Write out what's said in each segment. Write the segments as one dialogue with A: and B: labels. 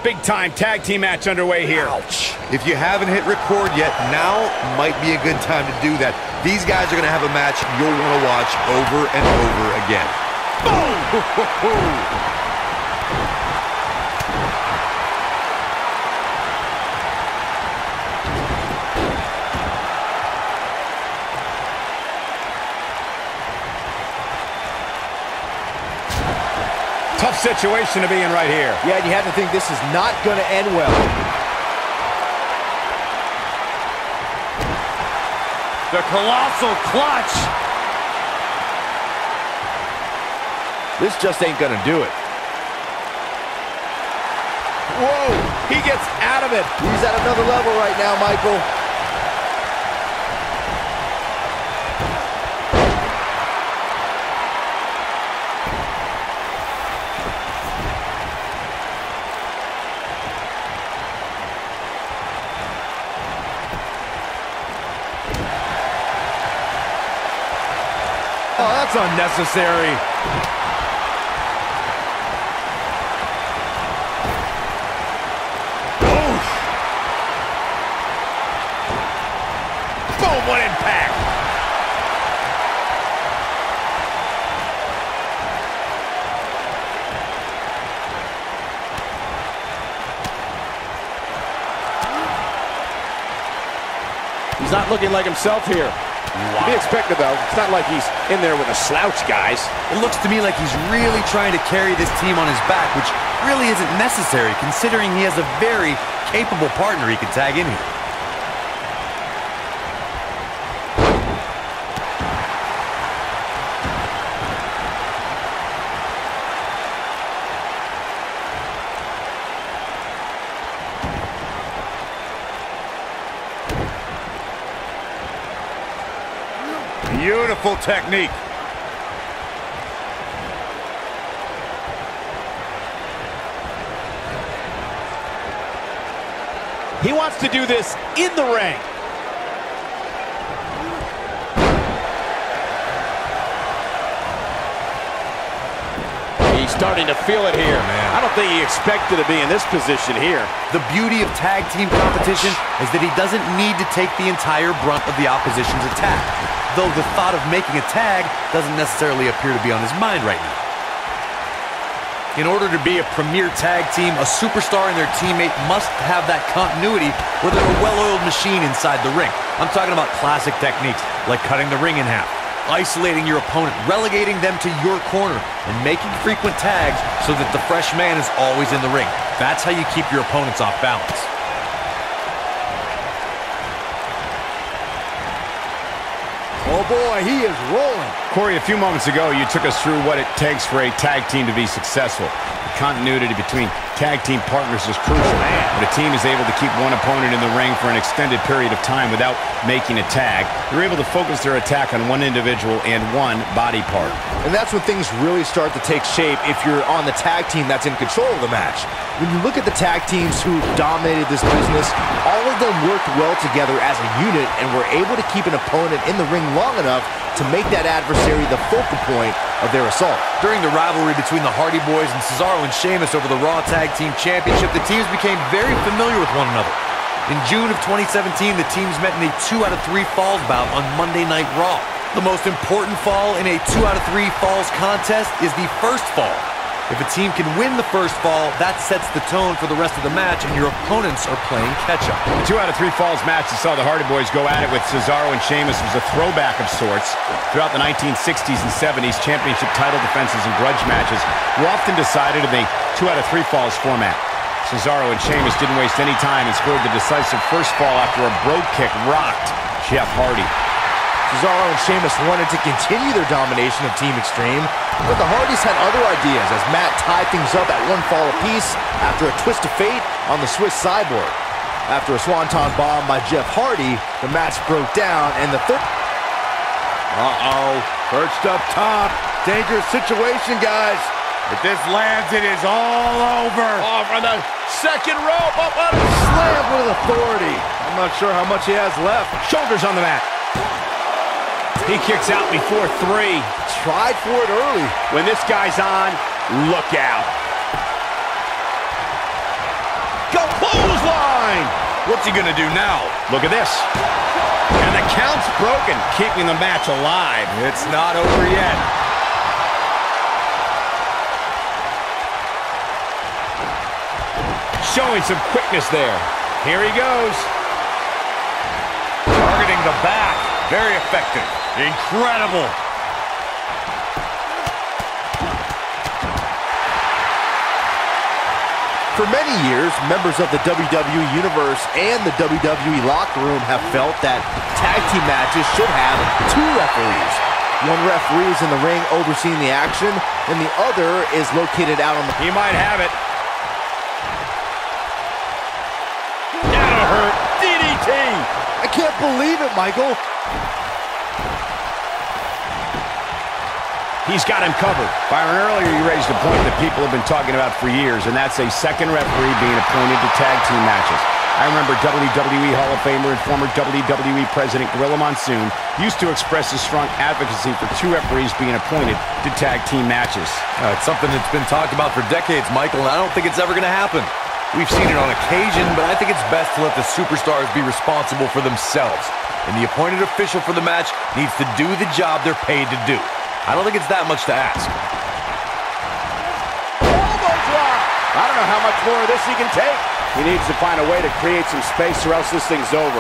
A: Big-time tag team match underway here.
B: Ouch. If you haven't hit record yet, now might be a good time to do that. These guys are going to have a match you'll want to watch over and over again.
A: Boom! Tough situation to be in right here.
C: Yeah, and you have to think this is not going to end well.
A: The colossal clutch.
C: This just ain't going to do it. Whoa, he gets out of it. He's at another level right now, Michael.
A: Oh, that's unnecessary. Oof. Boom, what impact.
C: He's not looking like himself here.
A: Wow.
C: To be expected, though. It's not like he's in there with a slouch, guys.
B: It looks to me like he's really trying to carry this team on his back, which really isn't necessary, considering he has a very capable partner he can tag in here.
A: Beautiful technique.
C: He wants to do this in the ring. He's starting to feel it here.
B: Man.
C: I don't think he expected to be in this position here.
B: The beauty of tag team competition is that he doesn't need to take the entire brunt of the opposition's attack, though the thought of making a tag doesn't necessarily appear to be on his mind right now. In order to be a premier tag team, a superstar and their teammate must have that continuity where they're a well-oiled machine inside the ring. I'm talking about classic techniques like cutting the ring in half, isolating your opponent, relegating them to your corner, and making frequent tags so that the fresh man is always in the ring. That's how you keep your opponents off balance.
C: Oh boy, he is rolling.
A: Corey, a few moments ago, you took us through what it takes for a tag team to be successful. The continuity between tag team partners is crucial. When a team is able to keep one opponent in the ring for an extended period of time without making a tag, they're able to focus their attack on one individual and one body part.
C: And that's when things really start to take shape if you're on the tag team that's in control of the match. When you look at the tag teams who dominated this business, all of them worked well together as a unit and were able to keep an opponent in the ring long enough to make that adversary the focal point of their assault.
B: During the rivalry between the Hardy Boys and Cesaro and Sheamus over the Raw Tag Team Championship, the teams became very familiar with one another. In June of 2017, the teams met in a 2 out of 3 falls bout on Monday Night Raw. The most important fall in a 2 out of 3 falls contest is the first fall. If a team can win the first fall, that sets the tone for the rest of the match, and your opponents are playing catch-up.
A: The 2 out of 3 falls match that saw the Hardy Boys go at it with Cesaro and Sheamus was a throwback of sorts. Throughout the 1960s and 70s, championship title defenses and grudge matches were often decided in a 2 out of 3 falls format. Cesaro and Sheamus didn't waste any time and scored the decisive first fall after a brogue kick rocked Jeff Hardy.
C: Cesaro and Sheamus wanted to continue their domination of Team Extreme, but the Hardys had other ideas as Matt tied things up at 1 fall apiece after a twist of fate on the Swiss Cyborg. After a swanton bomb by Jeff Hardy, the match broke down and the third...
A: Perched up top. Dangerous situation, guys. If this lands, it is all over.
C: Oh, from the second rope, up on a slam with authority.
A: I'm not sure how much he has left. Shoulders on the mat. He kicks out before 3.
C: Tried for it early.
A: When this guy's on, look out.
C: Clothesline!
B: What's he gonna do now?
A: Look at this. And the count's broken, keeping the match alive.
B: It's not over yet.
A: Showing some quickness there. Here he goes.
B: Targeting the back. Very effective. Incredible.
C: For many years, members of the WWE Universe and the WWE locker room have felt that tag team matches should have two referees. One referee is in the ring overseeing the action, and the other is located out on the...
A: He might have it. That'll hurt. DDT!
C: I can't believe it, Michael.
A: He's got him covered. Byron, earlier you raised a point that people have been talking about for years, and that's a second referee being appointed to tag team matches. I remember WWE Hall of Famer and former WWE President Gorilla Monsoon used to express his strong advocacy for two referees being appointed to tag team matches.
B: It's something that's been talked about for decades, Michael, and I don't think it's ever going to happen. We've seen it on occasion, but I think it's best to let the superstars be responsible for themselves. And the appointed official for the match needs to do the job they're paid to do. I don't think it's that much to ask.
A: Elbow drop! I don't know how much more of this he can take. He needs to find a way to create some space or else this thing's over.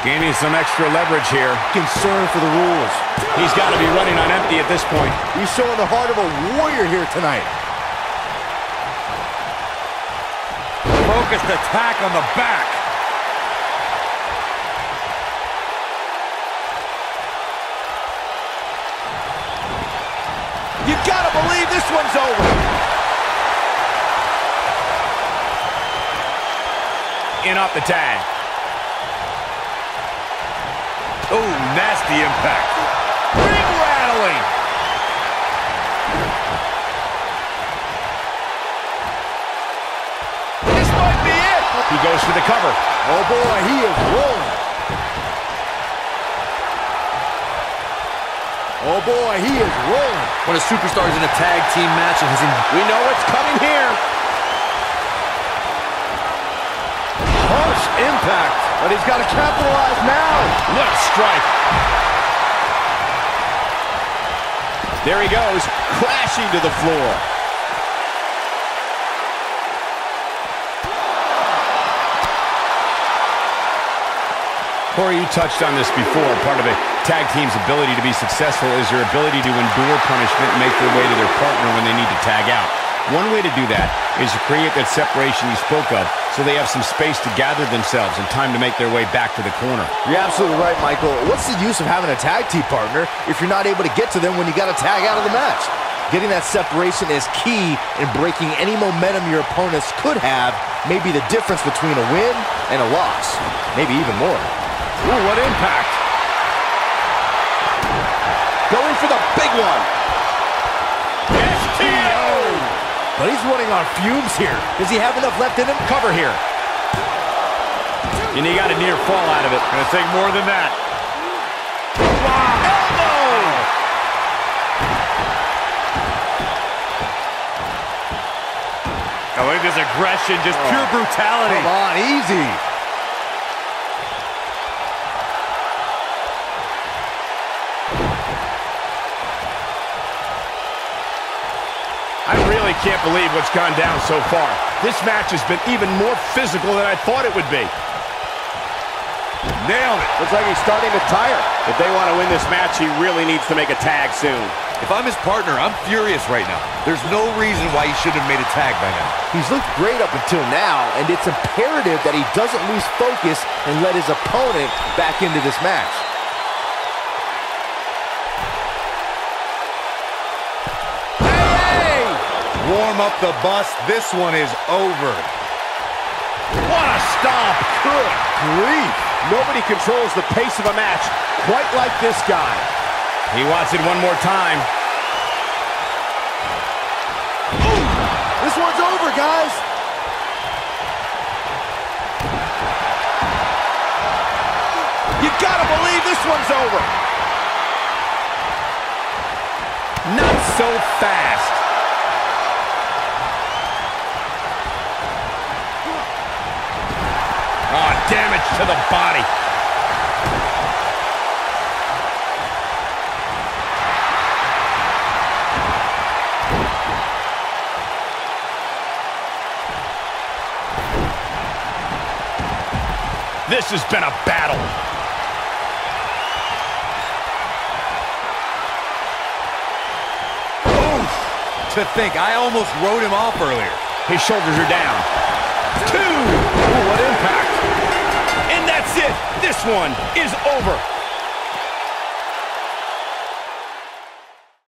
A: Gaining some extra leverage here.
C: Concern for the rules.
A: He's got to be running on empty at this point.
C: He's showing the heart of a warrior here tonight.
B: Focused attack on the back.
A: You gotta believe this one's over. In off the tag.
B: Oh, nasty impact.
A: Ring rattling. This might be it. He goes for the cover.
C: Oh boy, he is rolling. Oh boy, he is rolling.
B: When a superstar's in a tag team match and
A: we know what's coming here.
C: Harsh impact, but he's got to capitalize now.
A: What a strike. There he goes, crashing to the floor. Corey, you touched on this before. Part of a tag team's ability to be successful is their ability to endure punishment and make their way to their partner when they need to tag out. One way to do that is to create that separation you spoke of so they have some space to gather themselves and time to make their way back to the corner.
C: You're absolutely right, Michael. What's the use of having a tag team partner if you're not able to get to them when you got to tag out of the match? Getting that separation is key in breaking any momentum your opponents could have, maybe the difference between a win and a loss, maybe even more.
A: Ooh, what impact. Going for the big one. STO!
C: But he's running on fumes here. Does he have enough left in him?
A: Cover here. And he got a near fall out of it.
B: gonna take more than that.
A: Wow. Elbow!
B: I like this aggression, just pure brutality.
C: Come on, easy.
A: I really can't believe what's gone down so far. This match has been even more physical than I thought it would be.
B: Nailed it.
A: Looks like he's starting to tire. If they want to win this match, he really needs to make a tag soon.
B: If I'm his partner, I'm furious right now. There's no reason why he shouldn't have made a tag by now.
C: He's looked great up until now, and it's imperative that he doesn't lose focus and let his opponent back into this match.
B: Warm up the bus. This one is over.
A: What a stomp. Good grief. Nobody controls the pace of a match quite like this guy. He wants it one more time.
C: Ooh, this one's over, guys.
A: You gotta believe this one's over. Not so fast. to the body. This has been a battle.
B: Oof. To think, I almost wrote him off earlier.
A: His shoulders are down. 2. Ooh, what impact. And that's it. This one is over.